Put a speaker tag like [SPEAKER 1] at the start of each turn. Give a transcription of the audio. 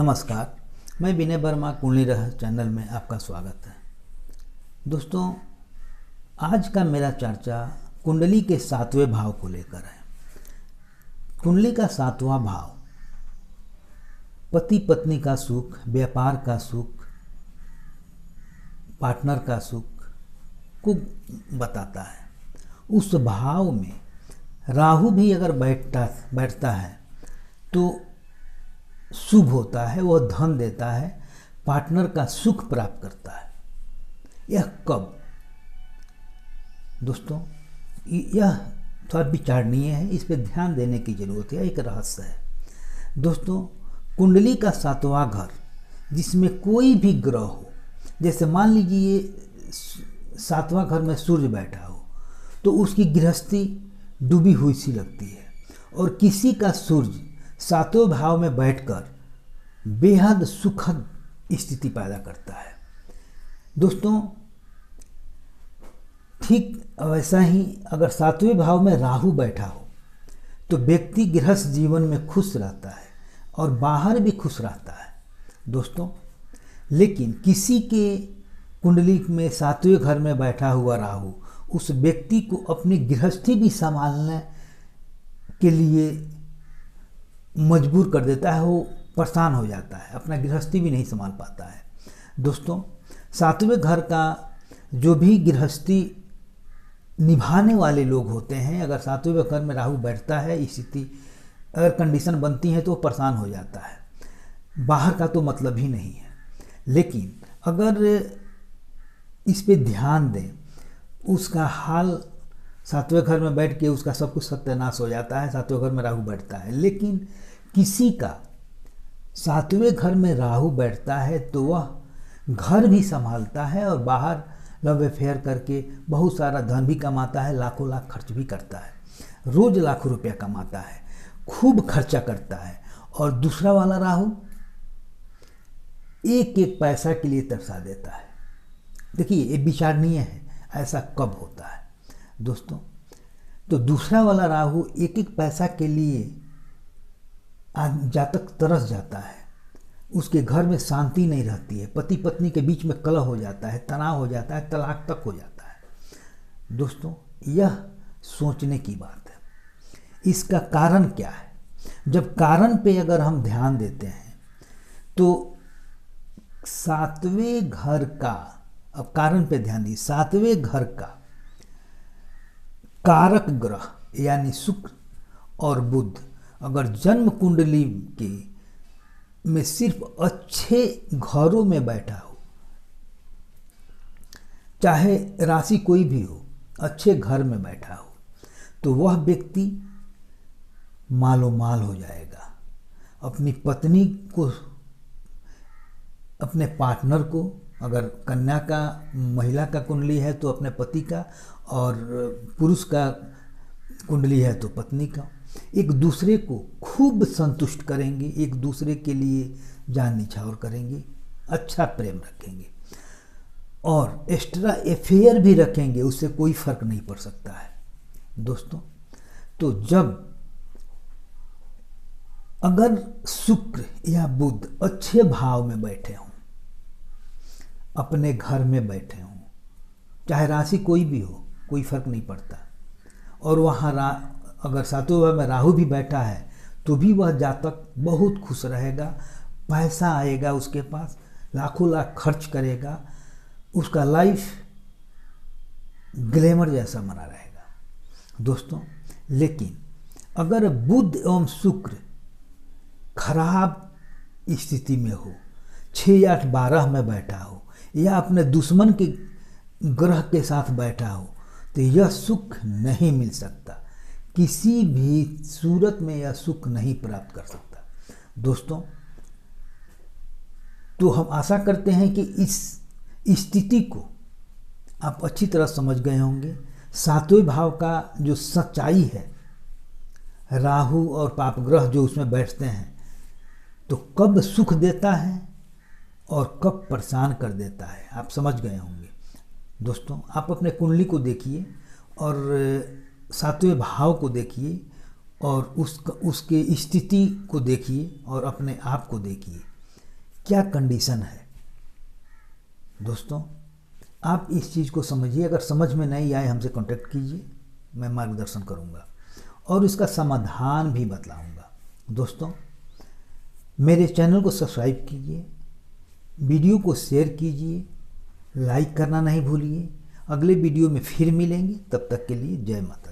[SPEAKER 1] नमस्कार। मैं विनय वर्मा कुंडली रहस्य चैनल में आपका स्वागत है। दोस्तों, आज का मेरा चर्चा कुंडली के 7वें भाव को लेकर है। कुंडली का 7वां भाव पति पत्नी का सुख, व्यापार का सुख, पार्टनर का सुख को बताता है। उस भाव में राहु भी अगर बैठता है तो शुभ होता है, वह धन देता है, पार्टनर का सुख प्राप्त करता है। यह कब? दोस्तों, यह थोड़ा विचारणीय है, इस पर ध्यान देने की जरूरत है, एक रहस्य है। दोस्तों, कुंडली का 7वां घर जिसमें कोई भी ग्रह हो, जैसे मान लीजिए 7वां घर में सूर्य बैठा हो तो उसकी गृहस्थी डूबी हुई सी लगती है, और किसी का सूर्य 7वें भाव में बैठकर बेहद सुखद स्थिति पैदा करता है। दोस्तों, ठीक वैसा ही अगर 7वें भाव में राहु बैठा हो तो व्यक्ति गृहस्थ जीवन में खुश रहता है और बाहर भी खुश रहता है। दोस्तों, लेकिन किसी के कुंडली में 7वें घर में बैठा हुआ राहु उस व्यक्ति को अपनी गृहस्थी भी संभालने के लिए मजबूर कर देता है, वो परेशान हो जाता है, अपना गृहस्थी भी नहीं संभाल पाता है। दोस्तों, 7वें घर का जो भी गृहस्थी निभाने वाले लोग होते हैं, अगर 7वें घर में राहु बैठता है, स्थिति अगर कंडीशन बनती है तो वो परेशान हो जाता है। बाहर का तो मतलब ही नहीं है। लेकिन अगर इस पे ध्यान दें, उसका हाल 7वें घर में बैठ के उसका सब कुछ सत्यानाश हो जाता है। 7वें घर में राहु बैठता है। लेकिन किसी का 7वें घर में राहु बैठता है तो वह घर भी संभालता है और बाहर लव अफेयर करके बहुत सारा धन भी कमाता है, लाखों लाख खर्च भी करता है, रोज लाखों रुपया कमाता है, खूब खर्चा करता है। और दूसरा वाला राहु एक एक पैसा के लिए तरसा देता है। देखिए, ये विचारणीय है, ऐसा कब होता है दोस्तों? तो दूसरा वाला राहु एक एक पैसा के लिए जातक तरस जाता है, उसके घर में शांति नहीं रहती है, पति पत्नी के बीच में कलह हो जाता है, तनाव हो जाता है, तलाक तक हो जाता है। दोस्तों, यह सोचने की बात है। इसका कारण क्या है? जब कारण पे अगर हम ध्यान देते हैं तो 7वें घर का, अब कारण पे ध्यान दीजिए, 7वें घर का कारक ग्रह यानी शुक्र और बुध अगर जन्म कुंडली के में सिर्फ अच्छे घरों में बैठा हो, चाहे राशि कोई भी हो, अच्छे घर में बैठा हो, तो वह व्यक्ति मालो माल हो जाएगा। अपनी पत्नी को, अपने पार्टनर को, अगर कन्या का, महिला का कुंडली है तो अपने पति का, और पुरुष का कुंडली है तो पत्नी का, एक दूसरे को खूब संतुष्ट करेंगे, एक दूसरे के लिए जान निछावर करेंगे, अच्छा प्रेम रखेंगे और एक्स्ट्रा अफेयर भी रखेंगे, उससे कोई फर्क नहीं पड़ सकता है। दोस्तों, तो जब अगर शुक्र या बुध अच्छे भाव में बैठे हों, अपने घर में बैठे हों, चाहे राशि कोई भी हो, कोई फर्क नहीं पड़ता, और वहाँ अगर 7वें भाव में राहु भी बैठा है तो भी वह जातक बहुत खुश रहेगा, पैसा आएगा उसके पास, लाखों लाख खर्च करेगा, उसका लाइफ ग्लैमर जैसा बना रहेगा। दोस्तों, लेकिन अगर बुध एवं शुक्र खराब स्थिति में हो, 6, 8, 12 में बैठा हो, या अपने दुश्मन के ग्रह के साथ बैठा हो, तो यह सुख नहीं मिल सकता, किसी भी सूरत में यह सुख नहीं प्राप्त कर सकता। दोस्तों, तो हम आशा करते हैं कि इस स्थिति को आप अच्छी तरह समझ गए होंगे। 7वें भाव का जो सच्चाई है, राहु और पाप ग्रह जो उसमें बैठते हैं, तो कब सुख देता है और कब परेशान कर देता है, आप समझ गए होंगे। दोस्तों, आप अपने कुंडली को देखिए और 7वें भाव को देखिए और उसके स्थिति को देखिए और अपने आप को देखिए। क्या कंडीशन है। दोस्तों, आप इस चीज़ को समझिए। अगर समझ में नहीं आए हमसे कांटेक्ट कीजिए, मैं मार्गदर्शन करूंगा और इसका समाधान भी बतलाऊंगा। दोस्तों, मेरे चैनल को सब्सक्राइब कीजिए, वीडियो को शेयर कीजिए, लाइक करना नहीं भूलिए। अगले वीडियो में फिर मिलेंगे, तब तक के लिए जय माता।